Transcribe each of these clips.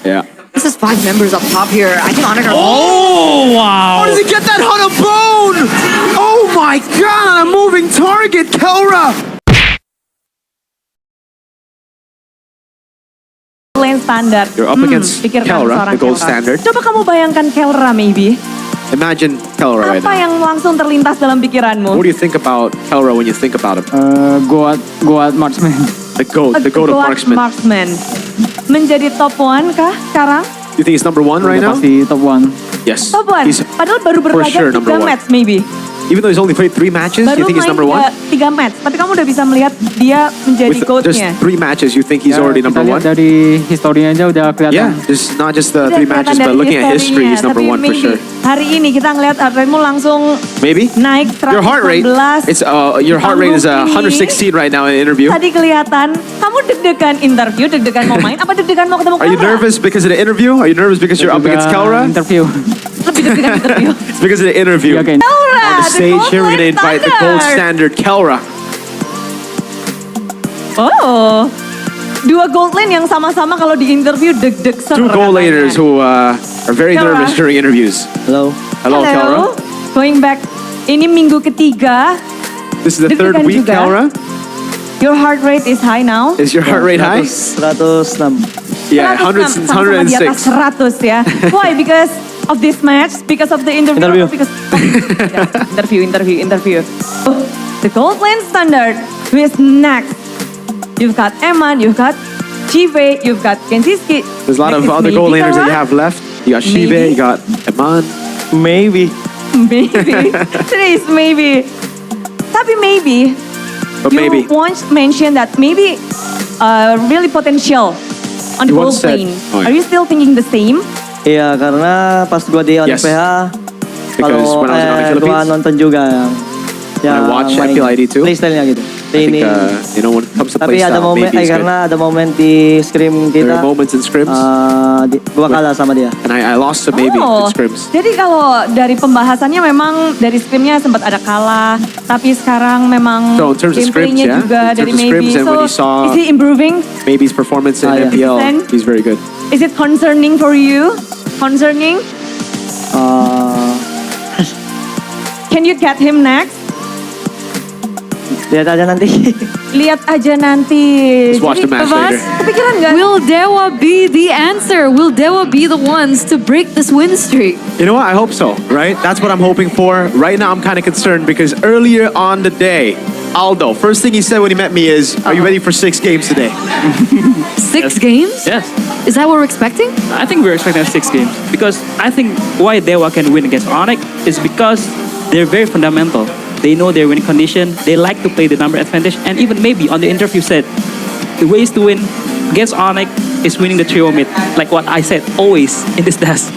Yeah. This is 5 members up top here. I think ONIC are... Oh, wow. How does he get that on a bone? Oh my god, a moving target, KELRA. Lane standard. You're up against KELRA, the gold standard. Coba kamu bayangkan KELRA maybe. Imagine KELRA right Apa now. yang langsung terlintas dalam pikiranmu? What do you think about KELRA when you think about him? Go at marksman. The goat of marksman. Menjadi top 1 kah sekarang? You think he's number 1 right now? Pasti top 1. Yes. Top 1? He's Padahal baru for berlaga sure 3 number 1. match maybe. Even though he's only played 3 matches, you think he's number 1? 3 match, tapi kamu udah bisa melihat dia menjadi With just GOAT-nya. 3 matches, you think he's already number 1? Dari historinya aja udah kelihatan. Yeah, not just the Udah 3 matches, kelihatan but dari looking at history, he's number historinya, 1 for tapi sure. Hari ini kita ngeliat heart rate-mu langsung Maybe? naik 116. Your heart rate, your heart rate is 116 right now in the interview. Tadi kelihatan, kamu deg-degan interview, deg-degan mau main, apa deg-degan mau ketemu Are you KELRA? nervous because of the interview? Are you nervous because you're up against KELRA? Interview. Lebih deg-degan interview. It's because of the interview. Okay. KELRA, On the stage here, we're going to invite the gold standard KELRA. Oh, 2 gold lane yang sama-sama kalau di interview deg-deg 2 gold laners who are very KELRA. nervous during interviews. Hello. Hello, KELRA. Going back, ini minggu ketiga. This is the Deg-degan 3rd week, juga. KELRA. Your heart rate is high now. Is your heart rate high? 106. Yeah, 106, sama-sama di atas 106. 100 ya. Why? Because of this match? Because of the interview? Interview. Because interview. Oh, the gold lane standard. Who is next? You've got Eman, you've got Chive, you've got Kenziski. There's a lot of other gold laners that you have left. You got Shive, Maybe. you got Eman. Maybe. Maybe. Today is maybe. Tapi maybe. But maybe. You once mentioned that maybe really potential on the You gold once said- lane. oh, yeah. Are you still thinking the same? Iya, karena pas gua di ONIC Yes. PH, Because when I was in ONIC gua Philippines, nonton juga yang I watch main ALFII too. playstyle-nya gitu. I think, Ini. when it comes to Tapi ada playstyle, momen, maybe he's good. karena ada momen di scrim There kita, are moments in scrims, gua kalah sama dia. and I lost to maybe in scrims. Jadi kalau dari pembahasannya memang dari scrimnya sempat ada kalah, tapi sekarang memang So, in terms of scrims, gameplaynya yeah. juga In terms dari of maybe. scrims and So when you saw- is he improving? Maybe his performance in yeah. MPL, Then- he's very good. Is it concerning for you? Concerning? Can you get him next? Lihat aja nanti. Lihat aja nanti. Just watch the match later. Kepikiran nggak? Will DEWA be the answer? Will DEWA be the ones to break this win streak? You know what? I hope so, right? That's what I'm hoping for. Right now, I'm kind of concerned because earlier on the day, Aldo, first thing he said when he met me is, are you ready for 6 games today? 6 games? Yes, Is that what we're expecting? I think we're expecting 6 games because I think why DEWA can win against ONIC is because they're very fundamental. They know their winning condition. They like to play the number advantage, and even maybe on the interview said the ways to win against ONIC is winning the trio mid, like what I said always in this desk.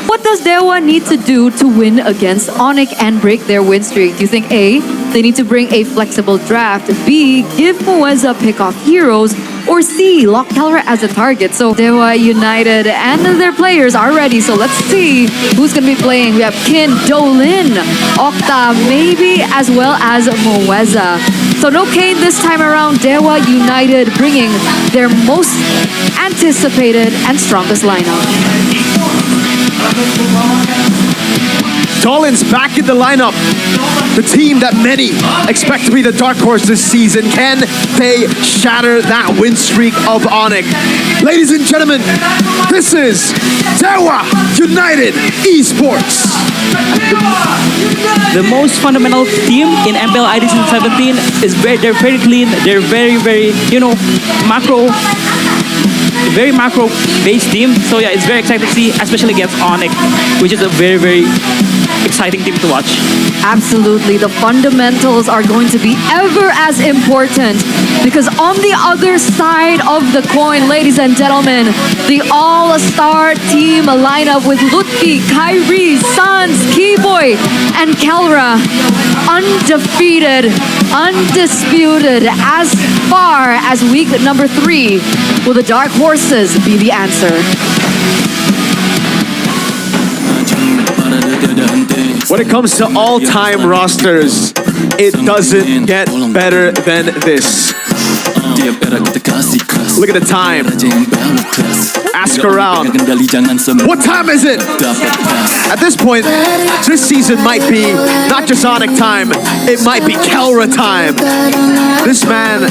What does DEWA need to do to win against ONIC and break their win streak? Do you think A, they need to bring a flexible draft, B, give Mueza pick-off heroes, or C, lock KELRA as a target? So DEWA United and their players are ready, so let's see who's going to be playing. We have Kin, Dolin, Okta, maybe, as well as Mueza. So no Kane this time around. DEWA United bringing their most anticipated and strongest lineup. Dolan's back in the lineup. The team that many expect to be the dark horse this season. Can they shatter that win streak of ONIC? Ladies and gentlemen, this is DEWA United Esports. The most fundamental team in MPL ID season 17 is they're very clean. They're very very macro based team. So yeah, it's very exciting to see, especially against ONIC, which is a very exciting team to watch. Absolutely, the fundamentals are going to be ever as important because on the other side of the coin, ladies and gentlemen, the all-star team lineup with Lutfi, Kyrie, Sans, Keyboy, and KELRA, undefeated, undisputed as far as week number 3. Will the Dark Horses be the answer? When it comes to all-time rosters, it doesn't get better than this. Look at the time. Ask around. What time is it? At this point, this season might be not just ONIC time, it might be KELRA time. This man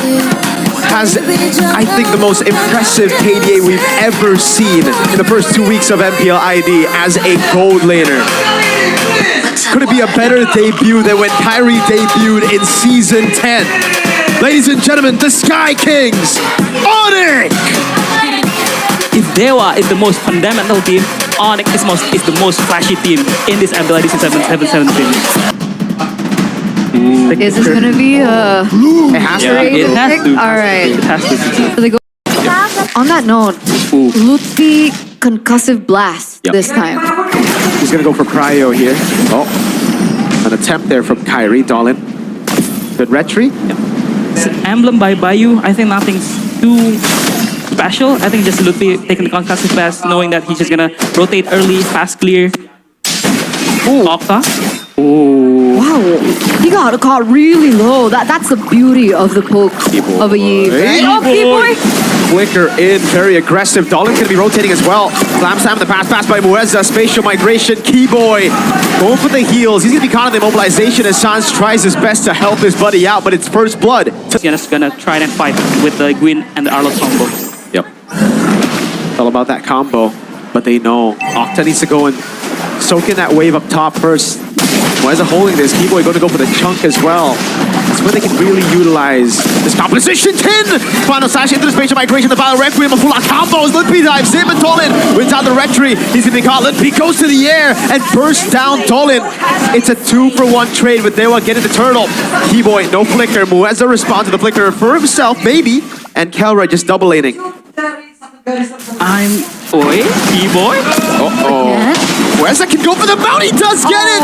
has, I think, the most impressive KDA we've ever seen in the first 2 weeks of MPL ID as a gold laner. Could it be a better debut than when Kyrie debuted in Season 10? Ladies and gentlemen, the Sky Kings, ONIC! If DEWA is the most fundamental team, ONIC is the most flashy team in this MPL ID season 17. Is this gonna be a It has to be. It has to. All right. It has to. So they go. On that note, Lutfi concussive blast Yep. this time. He's gonna go for Cryo here. Oh, an attempt there from Kyrie, Dolan. Good retry. Emblem by Bayou, I think nothing's too special. I think just Lutfi taking the concussive blast, knowing that he's just gonna rotate early, fast clear. Octa. Wow, he got caught really low. That's the beauty of the poke of a Yi. Hey, Oh, P-boy! Flicker in, very aggressive. Dolan's gonna be rotating as well. Slam Sam the pass by Muezza. Spatial migration. Keyboy going for the heals. He's gonna be caught in the immobilization as Sans tries his best to help his buddy out, but it's first blood. He's just gonna try and fight with the Gwyn and the Arlo combo. Yep. It's all about that combo, but they know Octa needs to go and soak in that wave up top first. Muezza holding this. Keyboy going to go for the chunk as well. That's where they can really utilize this composition. 10! Final slash into the spatial migration. The Battle Requiem of full on combos. Lutfi dives in, but Dolan wins out the retry. He's going to be caught. Lutfi goes to the air and bursts down Dolan. It's a 2-for-1 trade with DEWA getting the turtle. Keyboy, no flicker. Muezza responds to the flicker for himself, maybe. And KELRA just double laning. Keyboy? Muezza can go for the mount. He does get it.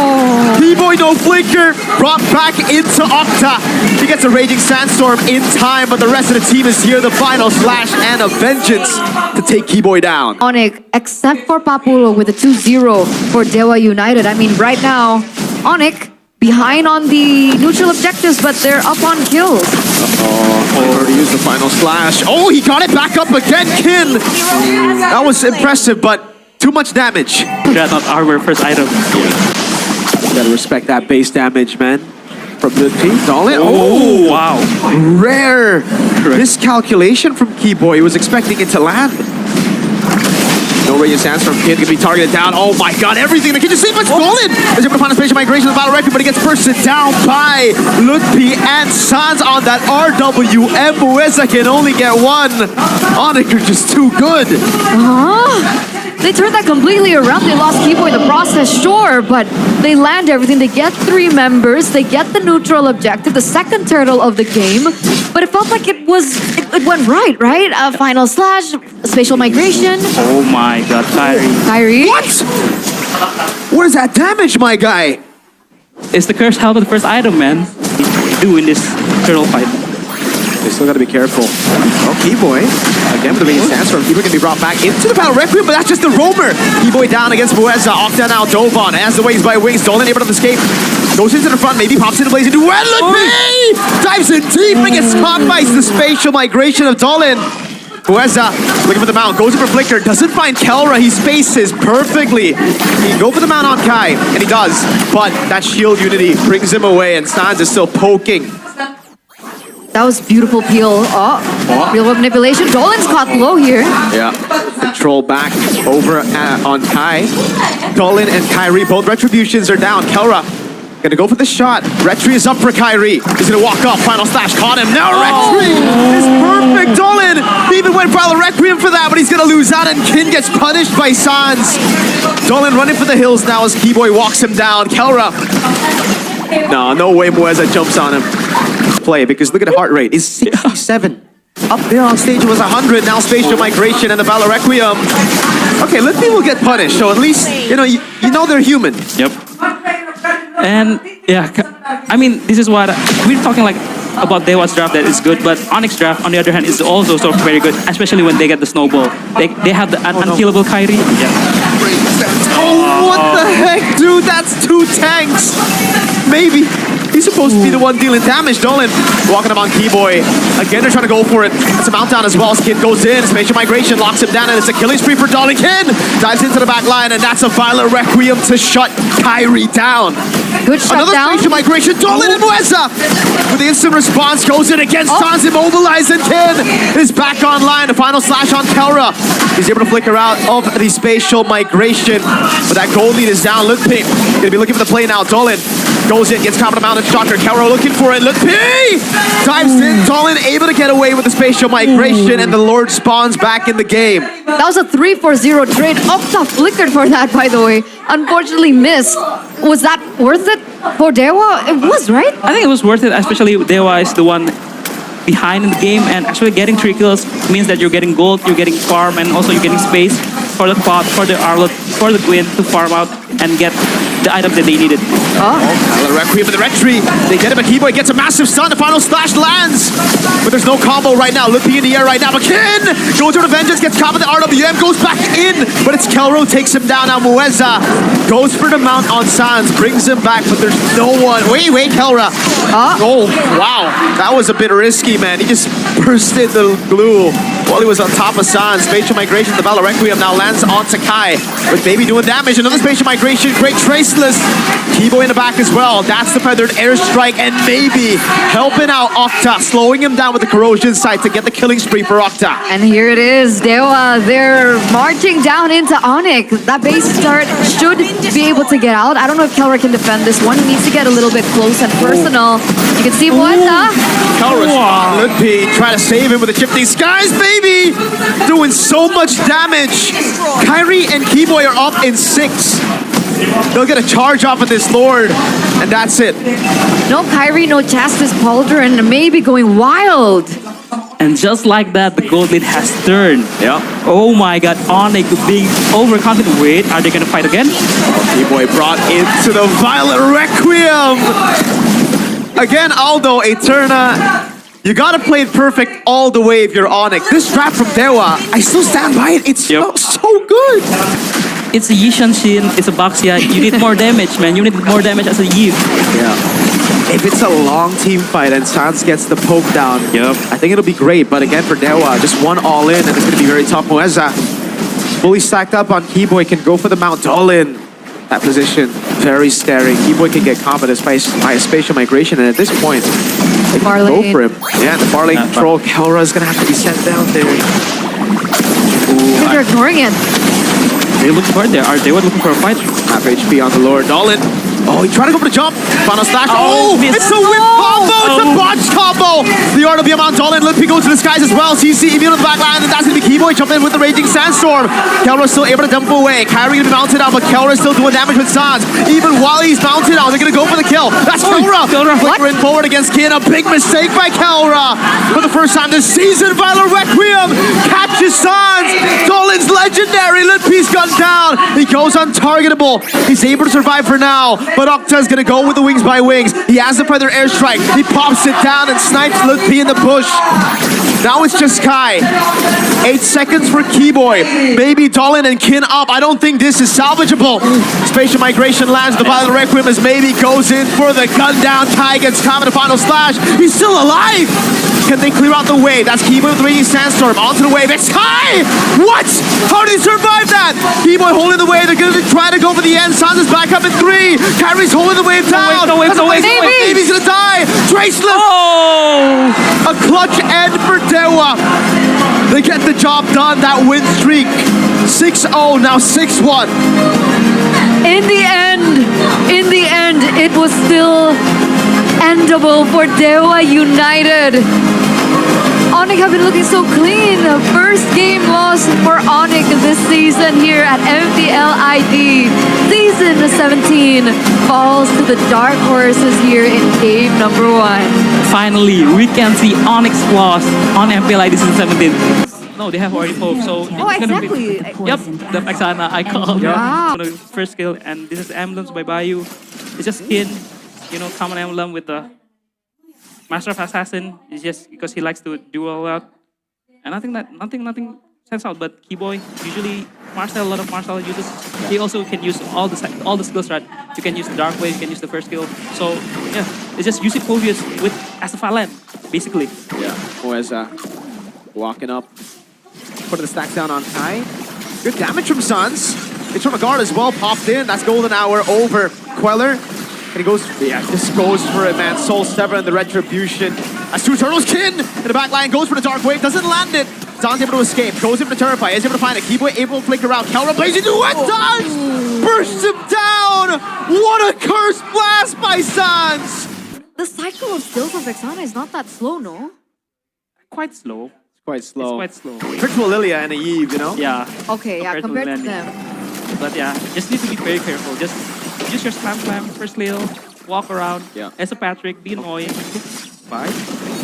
Keyboy, no flicker. Brought back into Octa. He gets a Raging Sandstorm in time, but the rest of the team is here. The final slash and a vengeance to take Keyboy down. ONIC, except for Papulo with a 2-0 for DEWA United. I mean, right now, ONIC behind on the neutral objectives, but they're up on kills. Already used the final slash. Oh, he got it back up again, Kin. That was impressive, but too much damage. Dreadnought armor first item. Gotta respect that base damage, man. From the team, Dolan. Oh, wow. Rare miscalculation from Keyboy. He was expecting it to land. No radiant sands from Kid can be targeted down. Oh my god, everything. Can you see what's Dolan? Is able to find a spatial migration of the Battle Record, but he gets bursted down by Lutfi and Sans on that RWM. Muezza can only get one. ONIC are just too good. They turned that completely around. They lost Keyboy in the process, sure, but they land everything. They get 3 members. They get the neutral objective, the second turtle of the game. But it felt like it went right? Final slash, spatial migration. Oh my god, Kyrie. What? What is that damage, my guy? It's the cursed helmet first item, man. Do in this turtle fight. They still gotta be careful. Oh, Keyboy. Again with the Radiant Sandstorm. Keyboy can be brought back into the Battle Requiem, but that's just the roamer. Keyboy down against Muezza. Octa now dove on. As the Wings by Wings. Dolan able to escape. Goes into the front, maybe pops into Blaze into Lutfi! Dives in deep and gets caught by the spatial migration of Dolan. Muezza looking for the mount, goes in for flicker, doesn't find KELRA, he spaces perfectly. He can go for the mount on Kai, and he does, but that shield unity brings him away, and Sans is still poking. That was beautiful peel. Real world manipulation. Dolan's caught low here. Yeah, control back over on Kai. Dolan and Kyrie, both retributions are down. KELRA gonna go for the shot. Retry is up for Kyrie. He's gonna walk up. Final slash caught him. Now Retry is perfect. Dolan even went for the Requiem for that, but he's gonna lose out, and Kin gets punished by Sans. Dolan running for the hills now as Keyboy walks him down. KELRA. No way Muezza jumps on him. Play, because look at the heart rate. It's 67. Up there on stage it was 100. Now spatial migration and the Battle Requiem. Okay, Lutfi will get punished. So at least you know they're human. Yep. And yeah, I mean, this is what we're talking like about DEWA's draft that is good, but ONIC's draft on the other hand is also so very good, especially when they get the snowball. They have the unkillable Kyrie. Yeah. Oh, what the heck, dude? That's 2 tanks. Maybe He's supposed to be the one dealing damage. Dolan walking up on Keyboy. Again, they're trying to go for it. It's a mount down as well. Kid goes in. Spatial Migration locks him down, and it's a killing spree for Dolan. Kin dives into the back line, and that's a Violent Requiem to shut Kyrie down. Good Another shutdown. Spatial Migration. Dolan and Mueza with the instant response goes in against Sans, immobilized, and Kin is back online. The final slash on KELRA. He's able to flicker out of the Spatial Migration, but that gold lead is down. Lutpi gonna be looking for the play now. Dolan goes in, gets caught with a mounted shocker. KELRA looking for it. Lutpi dives in. Dolan able to get away with the Spatial Migration, and the Lord spawns back in the game. That was a 3-4-0 trade. Octa flickered for that, by the way. Unfortunately missed. Was that worth it for DEWA? It was, right? I think it was worth it, especially DEWA is the one behind in the game, and actually getting 3 kills means that you're getting gold, you're getting farm, and also you're getting space for the quad, for the Arlot, for the Gwyn to farm out and get the items that they needed. The Requiem with the Retry. They get him, but Keyboy gets a massive stun. The final slash lands, but there's no combo right now. Lutpi in the air right now, but Kin goes to the Vengeance, gets caught with the RWM, goes back in, but it's KELRA who takes him down. Now Mueza goes for the mount on Sans, brings him back, but there's no one. Wait, KELRA. Oh, wow. That was a bit risky, man. He just bursted the glue while he was on top of Sans. Spatial Migration, the Valor Requiem now lands on Sakai, with Baby doing damage. Another Spatial Migration, great Traceless. Keyboy in the back as well. That's the feathered airstrike, and maybe helping out Octa, slowing him down with the corrosion sight to get the killing spree for Octa. And here it is, DEWA. They're marching down into ONIC. That base start should be able to get out. I don't know if KELRA can defend this one. He needs to get a little bit close and personal. You can see Mueza. KELRA's Lutpi trying to save him with the Shifting Skies, baby! Doing so much damage. Kyrie and Keyboy are up in 6. They'll get a charge off of this Lord, and that's it. No Kyrie, no Chastis Pauldron, maybe going wild. And just like that, the gold lead has turned. Yeah. Oh my god, ONIC being overconfident. Wait, are they gonna fight again? Keyboy brought into the Violent Requiem. Again, Aldo, Eterna. You gotta play it perfect all the way if you're ONIC. This draft from DEWA, I still stand by it. It smells so good. It's a Yishan Shin, it's a Baxia. You need more damage, man. You need more damage as a Yi. Yeah. If it's a long team fight and Sans gets the poke down, I think it'll be great. But again, for DEWA, just one all in, and it's gonna be very tough. Mueza, fully stacked up on Keyboy, can go for the Mount Dolan. That position, very scary. Keyboy can get confidence by a Spatial Migration, and at this point, they can go for him. Yeah, the far lane control, KELRA is gonna have to be sent down there. They're ignoring it. They look for it there. Are they looking for a fight? Half HP on the Lord. Dolan. Oh, he tried to go for the jump. Final slash. Oh, missed. it's a whip combo. It's a botch combo. The RWM on Dolan. Lutpi goes to the skies as well. CC immune on the back line, and that's going to be Keyboy jumping in with the Raging Sandstorm. KELRA still able to dump away. Kyrie going to be mounted on, but KELRA still doing damage with Sans. Even while he's mounted on, they're going to go for the kill. That's KELRA. Flickering forward against Kin. A big mistake by KELRA. For the first time this season, Violent Requiem catches Sans. Dolan's legendary. Lutpi's gunned down. He goes untargetable. He's able to survive for now. But Octa's gonna go with the wings by wings. He has the feather airstrike. He pops it down and snipes Lutpi in the bush. Now it's just Kai. 8 seconds for Keyboy. Maybe Dolan and Kin up. I don't think this is salvageable. Spatial Migration lands. The Violent Requiem as maybe goes in for the gun down. Kai gets caught in the final slash. He's still alive. Can they clear out the wave? That's Keyboy with the Raging Sandstorm. Onto the wave. It's Kai! What? How did he survive that? Keyboy holding the wave. They're gonna try to go for the end. Sans is back up in 3. Kyrie's holding the wave down. No wave. Baby's gonna die. Traceless. Oh! A clutch end for DEWA. They get the job done. That win streak. 6-0, now 6-1. In the end, it was still endable for DEWA United. ONIC have been looking so clean. First game loss for ONIC this season here at MPLID. Season 17 falls to the dark horses here in game number 1. Finally, we can see ONIC's flaws on MPLI Season 17. No, they have already poked, so it's gonna exactly. be... Yep, the Paxana icon. Wow. The first kill, and this is Emblems by Bayou. It's just Kin, you know, common emblem with the Master of Assassin. It's just because he likes to do all that. And I think that nothing stands out, but Keyboy, usually Marcel, a lot of Marcel uses, he also can use all the skills, right? You can use the Dark Wave, you can use the first kill. So, yeah. It's just using Phobius with as a Falan, basically. Yeah, Moeza walking up, putting the stacks down on Kai. Good damage from Suns. Eternal Guard as well popped in. That's Golden Hour over Queller. And he goes, yeah, just goes for it, man. Soul Sever and the Retribution. As two turtles, Kin in the back line goes for the Dark Wave, doesn't land it. Zan's able to escape, goes in for the Terrify, is able to find it. Keyboy able to flicker out. KELRA blazing through it, Sans! Bursts him down! What a curse blast by Sans! The cycle of skills from Vexana is not that slow, no? Quite slow. Quite slow. It's quite slow. Virtual Lilia and a Eve, you know? Yeah. Okay, yeah, compared to Landy. them. But yeah, just need to be very careful. Just use your slam, first lil, walk around. Yeah. As a Patrick, be annoying. Bye.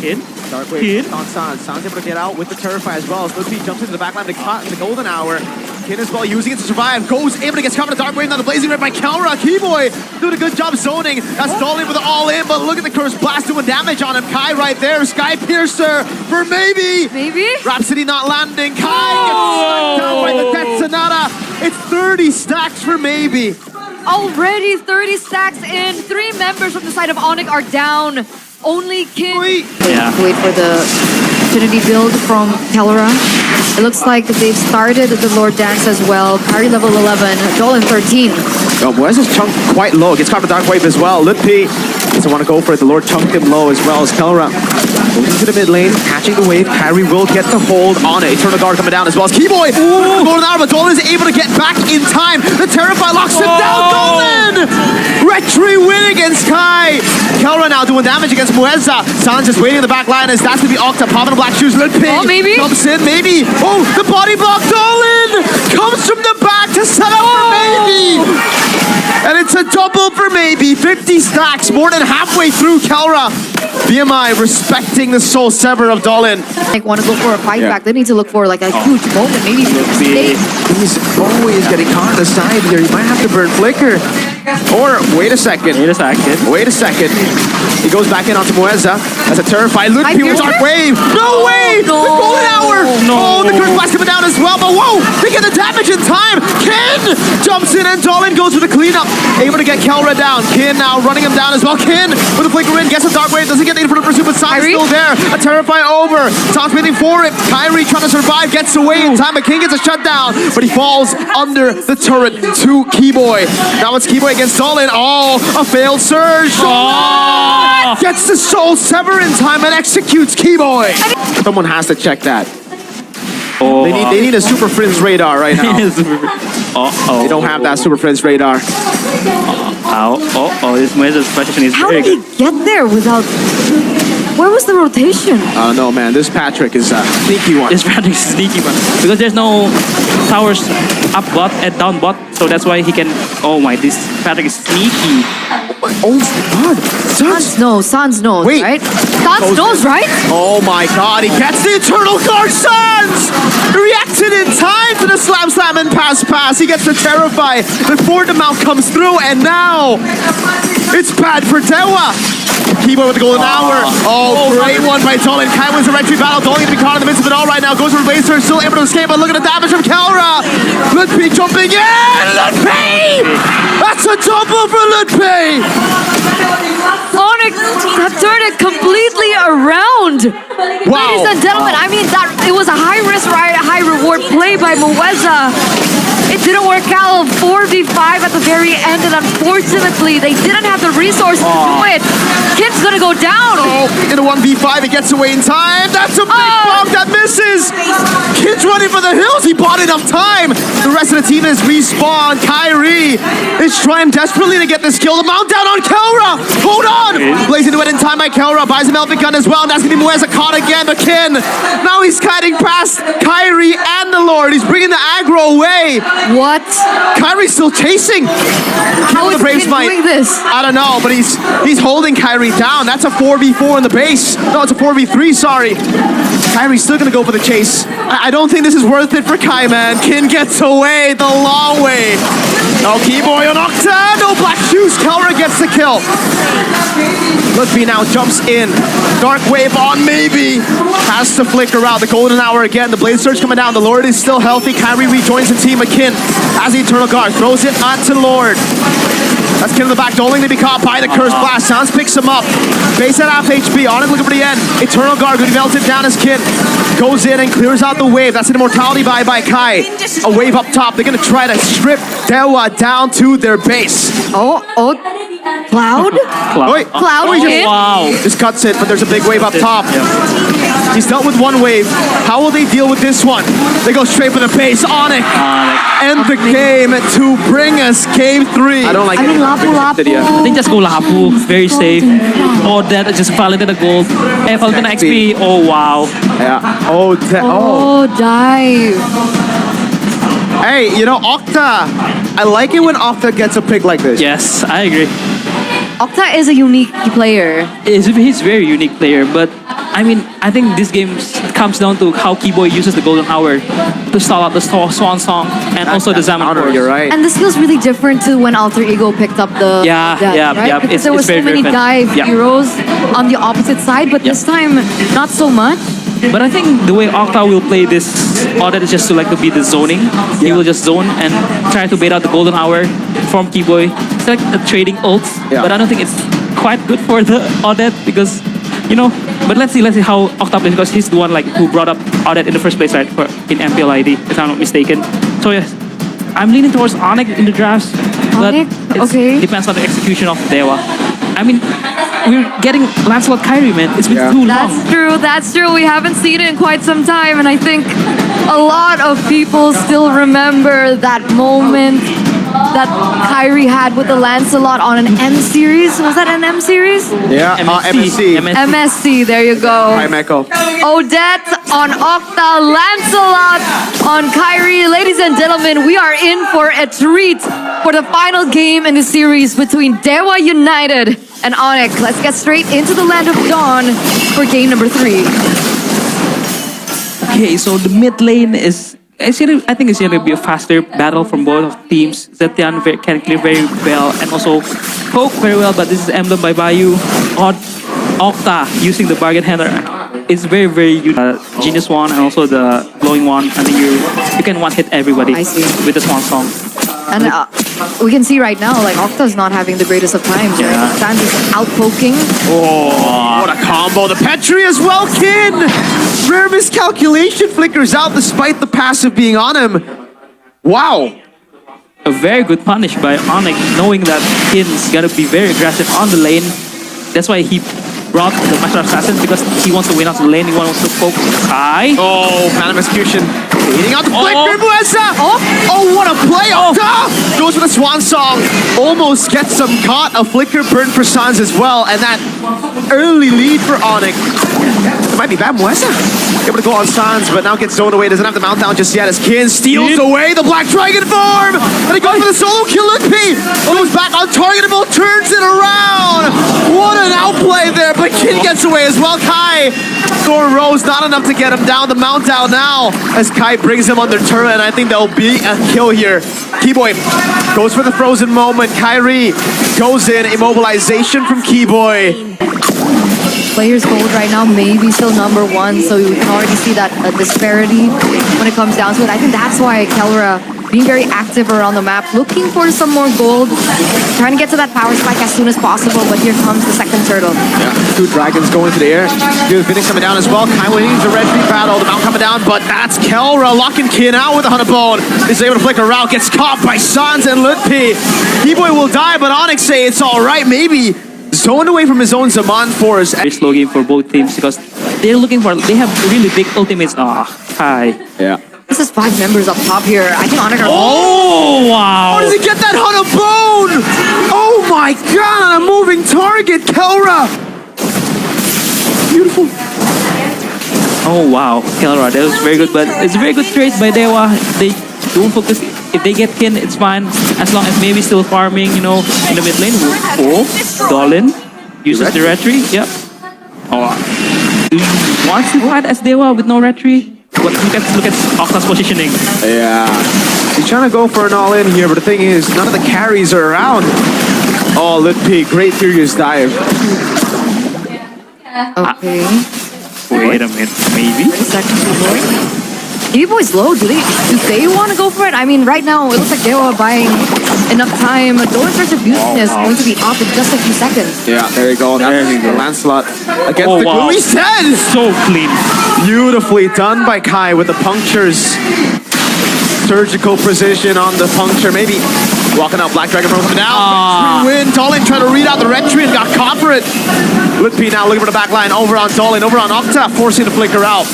In. Dark Wave on Sans. Sans able to get out with the Terrify as well. Slipsy jumps into the backline to cut the Golden Hour. Kin as well using it to survive. Goes able to get covered in the Dark Wave. Now the Blazing Red by KELRA. Keyboy doing a good job zoning. That's Dolly with the all-in, but look at the Curse Blast doing damage on him. Kai right there. Sky Piercer for maybe. Maybe? Rhapsody not landing. Kai gets slapped down by the Death Sonata. It's 30 stacks for maybe. Already 30 stacks in. 3 members from the side of ONIC are down. Only Kin. Yeah. Wait for the Trinity build from KELRA. It looks like they've started the Lord Dance as well. Parry level 11, Dolan 13. Oh, Moeza's chunk quite low. Gets caught with Dark Wave as well. Litpi doesn't want to go for it. The Lord chunked him low as well as KELRA. Moving to the mid lane, catching the wave. Kyrie will get the hold on it. Eternal Guard coming down as well as Keyboy. Golden Hour, but Dolan is able to get back in time. The Terrify locks him down. Dolan! Retry win against Kai. KELRA now doing damage against Moeza. Sans just waiting in the back line as that's going to be Octa. Popping the black shoes. Litpi maybe? jumps in, maybe. Oh, the body block. Dolan comes from the back to set up for maybe. And it's a double for maybe. 50 stacks, more than halfway through KELRA. BMI respecting the Soul Sever of Dolan. Like, want to go for a fight back. They need to look for like a huge moment. Maybe He's always getting caught on the side here. He might have to burn Flicker. Or, wait a second. Wait a second. Wait a second. He goes back in onto Moeza. That's a Terrified Litpi with Dark Wave. No way! No. The Golden Hour! No. Oh, the Curse Blast coming down as well. But whoa! They get the damage in time. Kin jumps in and Dolan goes for the cleanup. Able to get KELRA down. Kin now running him down as well. Kin with the flicker in. Gets a Dark Wave. Doesn't get the for the pursuit, but Sans still there. A Terrify over. Sans waiting for it. Kyrie trying to survive. Gets away in time. But King gets a shutdown. But he falls under the turret to Keyboy. Now it's Keyboy against Dolan. Oh, a failed surge. Oh. Gets the Soul Sever in time and executes Keyboy. Someone has to check that. Oh. They need a Super Friends radar right now. Uh-oh. They don't have that Super Friends radar. This Moeza's question is how very did he get there without... Where was the rotation? I don't know, man. This Patrick is a sneaky one. This Patrick is sneaky one. Because there's no towers up bot and down bot, so that's why he can... Oh my, this Patrick is sneaky. Oh my god. Sans knows, Wait. right? Sans knows, right? Oh my god, he gets the Eternal Guard. Sans reacted in time to the slam and pass. He gets the Terrify before the mount comes through, and now it's bad for DEWA. Keyboy with the Golden Hour. Oh, great one by Dolan. Kai wins the retry battle. Dolan gonna be caught in the midst of it all right now. Goes for Blazer, still able to escape, but look at the damage from KELRA. Litpi jumping in. Litpi! That's a double for Litpi. ONIC have turned it completely around. Wow. Ladies and gentlemen, I mean, that it was a high risk, high reward play by Moeza. It didn't work out. 4v5 at the very end, and unfortunately, they didn't have the resources to do it. Kin's gonna go down. Oh, in a 1v5, it gets away in time. That's a big bomb that misses. Kin's running for the hills. He bought enough time. The rest of the team is respawned. Kyrie is trying desperately to get this kill. The mount down on KELRA. Hold on. Blazing into it in time by KELRA. Buys him Elfic gun as well. And that's gonna be Moeza caught again. But Kin, now he's kiting past Kyrie and the Lord. He's bringing the aggro away. What? Kyrie's still chasing. How is Kin doing this? I don't know, but he's holding Kyrie down. That's a 4v4 in the base. No, it's a 4v3, sorry. Kyrie's still gonna go for the chase. I don't think this is worth it for Kai, man. Kin gets away the long way. No, Keyboy on Octa. No black shoes. KELRA gets the kill. Litpi now jumps in. Dark Wave on maybe. Has to flicker out. The Golden Hour again. The Blade Surge coming down. The Lord is still healthy. Kyrie rejoins the team. Kin as the Eternal Guard throws it onto Lord. That's Kin in the back. Don't think to be caught by the Curse Blast. Sans picks him up. Base at half HP. ONIC looking for the end. Eternal Guard. Good melted down as Kin goes in and clears out the wave. That's an immortality buy by Kai. A wave up top. They're going to try to strip DEWA down to their base. Oh, Cloud? Wait. Cloud Oh, he hit? Wow. just cuts it, but there's a big wave up top. He's dealt with one wave. How will they deal with this one? They go straight for the base. ONIC end the game to bring us game 3. I don't like I think just go Lapu. Very safe. Or that just Valentin the gold. Valentin XP. Oh, wow. Yeah. Oh, dive. Hey, you know, Octa. I like it when Octa gets a pick like this. Yes, I agree. Octa is a unique player. He's a very unique player, but I mean, I think this game comes down to how Keyboy uses the Golden Hour to stall out the Swan Song and also the Zaman Force. You're right. And this feels really different to when Alter Ego picked up the right? Because there were so many dive heroes on the opposite side, but this time not so much. But I think the way Octa will play this audit is just to be the zoning. He will just zone and try to bait out the Golden Hour from Keyboy. It's like a trading ult, but I don't think it's quite good for the audit because, but let's see how Octa plays because he's the one who brought up audit in the first place, right, in MPLID, if I'm not mistaken. So yes, I'm leaning towards ONIC in the drafts, but it depends on the execution of DEWA. I mean, we're getting Lancelot Kyrie, man. It's been too long. That's true. We haven't seen it in quite some time, and I think a lot of people still remember that moment that Kyrie had with the Lancelot on an M series. Was that an M series? Yeah, MSC. MSC, there you go. Hi, Meko. Odette on Octa, Lancelot on Kyrie. Ladies and gentlemen, we are in for a treat for the final game in the series between DEWA United and ONIC. Let's get straight into the Land of Dawn for game number 3. Okay, so the mid lane I think it's going to be a faster battle from both teams. Zetian can clear very well and also poke very well, but this is Emblem by Bayou. Octa using the bargain handler is very, very genius one and also the glowing one. I think you can one hit everybody with the Swan Song. And we can see right now, Octa's not having the greatest of times, right? Sans is out-poking. Oh, what a combo. The Petri as well, Kin! Rare miscalculation flickers out despite the passive being on him. Wow. A very good punish by ONIC, knowing that Kin's got to be very aggressive on the lane. That's why he brought the Master Assassin, because he wants to win out the lane. He wants to poke high. Oh, Phantom Execution. Hitting out the flicker, Muesa! Oh, what a play! Goes for the Swan Song. Almost gets some caught. A flicker burn for Sans as well. And that early lead for ONIC. It might be bad, Muesa. Able to go on Sans, but now gets zoned away. Doesn't have the mount down just yet as Kin steals away the Black Dragon form! And he goes for the solo kill. P goes back untargetable, turns it around! What an outplay there, but Kin gets away as well. Kai, Thor Rose, not enough to get him down. The mount down now as Kai brings him under turret, and I think there'll be a kill here. Keyboy goes for the frozen moment. Kyrie goes in, immobilization from Keyboy. Players gold right now maybe still number 1, so we can already see that disparity when it comes down to it. I think that's why KELRA being very active around the map, looking for some more gold, trying to get to that power spike as soon as possible, but here comes the second turtle. Yeah, 2 dragons going to the air. Good Phoenix coming down as well. Kai winning the red tree battle, the mount coming down, but that's KELRA locking Kin out with a Hunterbone. Is able to flick her out, gets caught by Sans and Lutpi. Keyboy will die, but ONIC say it's alright, maybe. Zoned away from his own Zaman Force. Very slow game for both teams because they have really big ultimates. Kai. Yeah. This is 5 members up top here. I think ONIC are... Oh, wow. How does he get that Hunterbone? Oh my god, on a moving target, KELRA. Beautiful. Oh, wow. KELRA, that was very good, but it's a very good trade by DEWA. They don't focus. If they get Kin, it's fine. As long as maybe still farming, in the mid lane. Oh, Dolan uses the retry. Yep. Oh, wants to fight as DEWA with no retry. But look at Octa's positioning. Yeah. He's trying to go for an all-in here, but the thing is, none of the carries are around. Oh, Lutpi, great furious dive. Okay. Wait a minute, maybe? Second D-Boy's low. Do they want to go for it? I mean, right now, it looks like DEWA buying enough time. Dolan's retribution is going to be off in just a few seconds. Yeah, there you go. That's the Lancelot against Oh, the wow. glue. He said! So clean. Beautifully done by Kai with the punctures. Surgical precision on the puncture. Maybe walking out Black Dragon from down. Win. Dolan trying to read out the red tree and got caught for it. Litpi now looking for the back line. Over on Dolan. Over on Octa. Forcing the flicker out.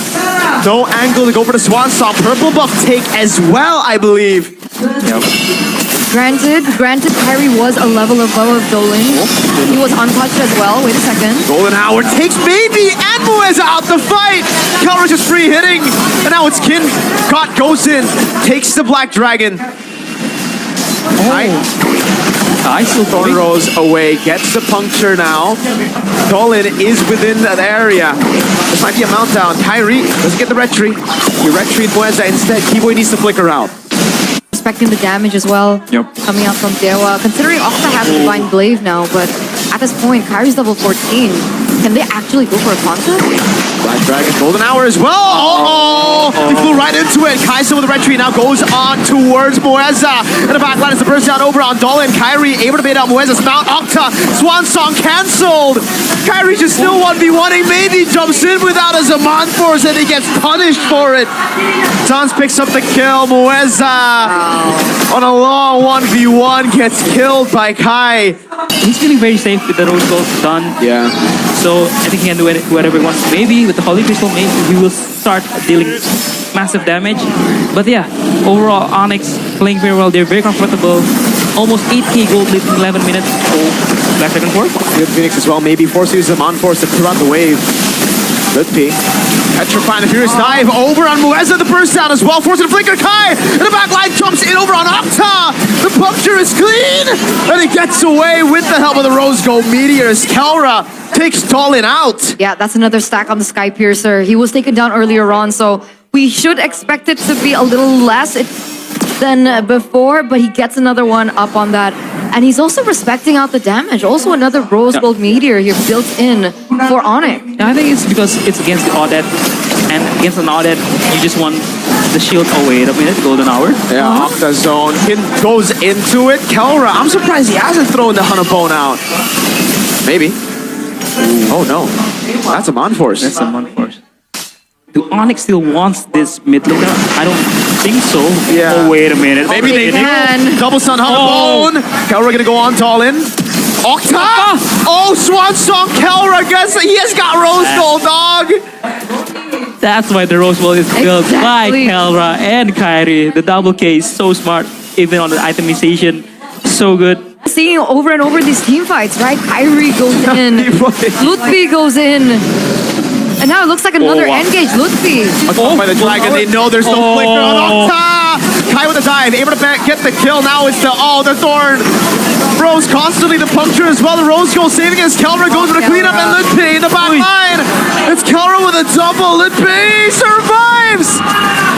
No angle to go for the Swan Song. Purple buff take as well, I believe. Granted, Kyrie was a level above Dolan. He was untouched as well. Wait a second. Golden Howard takes Baby and Mueza out the fight. KELRA just free hitting. And now it's Kin. Caught goes in. Takes the Black Dragon. I still Throws away. Gets the puncture now. Dolan is within that area. This might be a mount down. Kyrie doesn't get the retreat. He retreat Mueza instead. Keyboy needs to flicker out. Expecting the damage as well. Yep. Coming out from DEWA. Considering Octa has Divine Glaive now, but at this point, Kyrie's level 14. Can they actually go for a contest? Black Dragon, Golden Hour as well. He flew right into it. Kaisa with the retreat now goes on towards Mueza. And the back line is the burst down over on Dolan. Kyrie able to bait out Mueza's mount. Octa, Swan Song cancelled. Kyrie just still 1v1ing. Maybe jumps in without a Zaman Force and he gets punished for it. Sans picks up the kill. Mueza on a long 1v1 gets killed by Kai. He's feeling very safe with the rose gold done. Yeah. So I think he can do whatever he wants. Maybe with the Holy Crystal, maybe he will start dealing massive damage. But yeah, overall, Onyx playing very well. They're very comfortable. Almost 8k gold lead in 11 minutes. Oh, Black Dragon 4. Good Phoenix as well. Maybe force to use them on force to clear out the wave. Litpi. Petrifying the Furious Dive over on Mueza. The burst down as well. Forcing the flicker. Kai in the back line jumps in over on Octa. The puncture is clean. And he gets away with the help of the Rose Gold Meteors. KELRA takes Dolan out. Yeah, that's another stack on the Sky Piercer. He was taken down earlier on, so we should expect it to be a little less than before, but he gets another one up on that. And he's also respecting out the damage. Also another Rose Gold Meteor here built in for ONIC. Yeah, I think it's because it's against the Audit. And against an Audit, you just want the shield. Oh, wait a minute, Golden Hour. Yeah, off the zone. Kin goes into it. KELRA, I'm surprised he hasn't thrown the Hanabone out. Maybe. Oh no, that's a Monforce. That's a Mon Force. Do Onyx still wants this mid laner? I don't think so. Yeah. Oh, wait a minute. Maybe they can. do. Double stun Hanabone. KELRA gonna go on Dolan. Octa! Oh, Swan Song KELRA guess he has got Rose Gold, dog. That's why the Rose Gold is built by Exactly. KELRA and Kyrie. The double K is so smart, even on the itemization. So good. Seeing over and over these team fights, right? Kyrie goes in, Lutfi goes in, and now it looks like another wow. engage. Lutfi. By the dragon, they know there's no flicker on Octa. Kai with the dive, able to get the kill. Now it's the Thorn. Rose constantly the puncture as well. The Rose Gold saving as KELRA goes for the cleanup and Litpi in the back line. It's KELRA with a double. Litpi survives.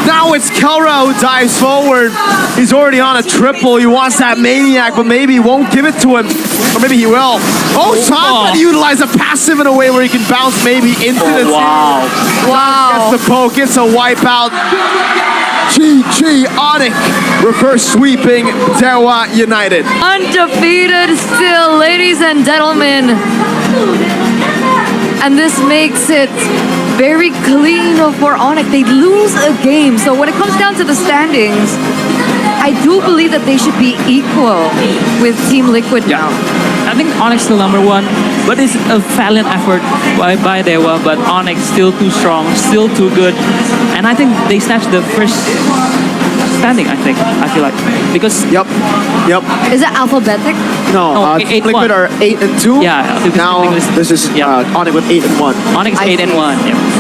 Now it's KELRA who dives forward. He's already on a triple. He wants that Maniac, but maybe he won't give it to him. Or maybe he will. Oh, time to utilize a passive in a way where he can bounce maybe into the team. Wow. Gets the poke, it's a wipeout. GG ONIC reverse sweeping DEWA United. Undefeated still, ladies and gentlemen. And this makes it very clean for ONIC. They lose a game. So when it comes down to the standings, I do believe that they should be equal with Team Liquid now. I think Onyx still number one, but it's a valiant effort by DEWA, but Onyx still too strong, still too good. And I think they snatched the first standing, I feel like. Because Yep. Is it alphabetic? No, eight, Liquid one. are 8-2. Yeah, Now this is Yeah. ONIC with 8-1. Onyx I 8 and see. 1. Yeah.